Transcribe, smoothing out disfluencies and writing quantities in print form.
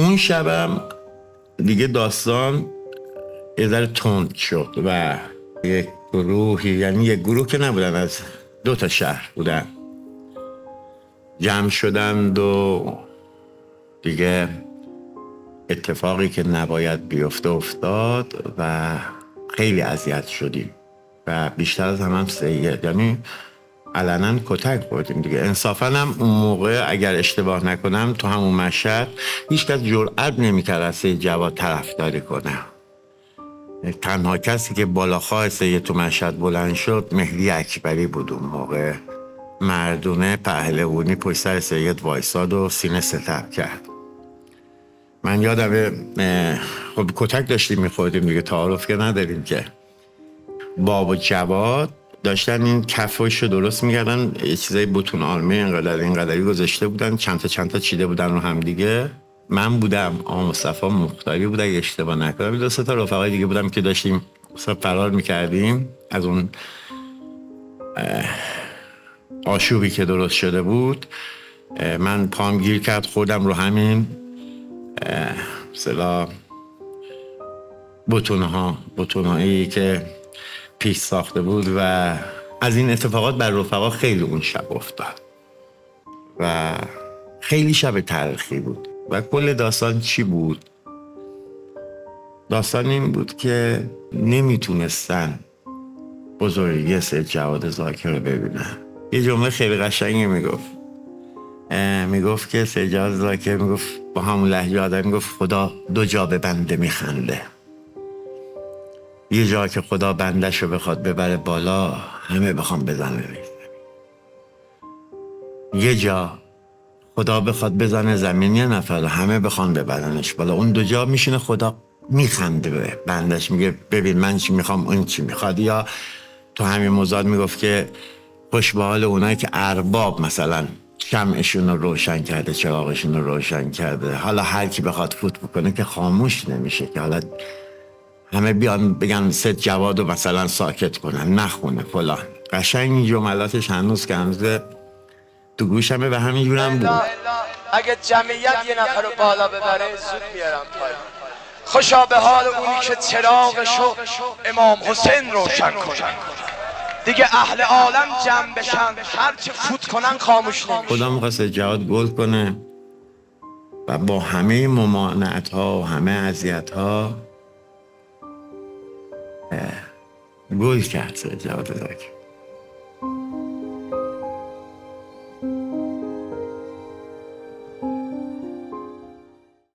اون شبم دیگه داستان یه ذره تند شد و یک گروهی، یعنی یک گروه که نبودن، از 2 تا شهر بودن، جمع شدند و دیگه اتفاقی که نباید بیفته افتاد و خیلی اذیت شدیم و بیشتر از هم سید، یعنی علنا کتک خوردیم دیگه. انصافا هم اون موقع اگر اشتباه نکنم تو همون مشهد هیچ کس جرئت نمی‌کرد از سید جواد طرفداری کنه. تنها کسی که بالاخواه سید تو مشهد بلند شد مهدی اکبری بود. اون موقع مردونه پهلوانی پشت سر سید وایساد و سینه ستر کرد. من یادمه خب کتک داشتیم میخوردیم دیگه، تعارف که نداریم که. باب و جواد داشتن این کفش رو درست میکردن، یه چیزای بوتون آلمه اینقدری گذاشته بودن، چند تا چیده بودن رو هم دیگه. من بودم، مصطفی مختاری بود اگه اشتباه نکنم، 2 تا رفقای دیگه بودم که داشتیم فرار میکردیم از اون آشوبی که درست شده بود. من پام گیر کرد خوردم رو همین مثلا بوتونهایی که پیش ساخته بود و از این اتفاقات بر رفقا خیلی اون شب افتاد و خیلی شب تلخی بود. و کل داستان چی بود؟ داستان این بود که نمیتونستن بزرگی سید جواد ذاکر رو ببینن. یه جمله خیلی قشنگی میگفت که سید جواد ذاکر میگفت با همون لهجه آدم، میگفت خدا 2 جا به بنده میخنده. یه جا که خدا بندش رو بخواد ببره بالا همه بخوام بزنه زمین. یه جا خدا بخواد بزنه زمین یه نفر همه بخوان ببرنش بالا. اون 2 جا میشینه خدا میخنده به بندش، میگه ببین من چی میخوام اون چی میخواد. یا تو همین موضوع میگفت که خوش به حال اونایی که ارباب مثلا شمعشون رو روشن کرده، چراغشون رو روشن کرده، حالا هر کی بخواد فوت بکنه که خاموش نمیشه، که حالا همه بیان بگن سید جواد رو مثلا ساکت کنن، نخونه فلان. قشنگ این جملاتش هنوز که هنوز تو گوشمه و همین جورم بود. اگه جمعیت یه نفر رو بالا ببره زود میارم پایین. خوشا به حال اونی که چراغشو امام حسین روشن کنن، دیگه اهل عالم جمع بشن، هرچی فوت کنن خاموش نمیشه. خدا میخواست جواد گل کنه و با همه ممانعت ها و همه اذیت ها گل کرد جواد ذاکر.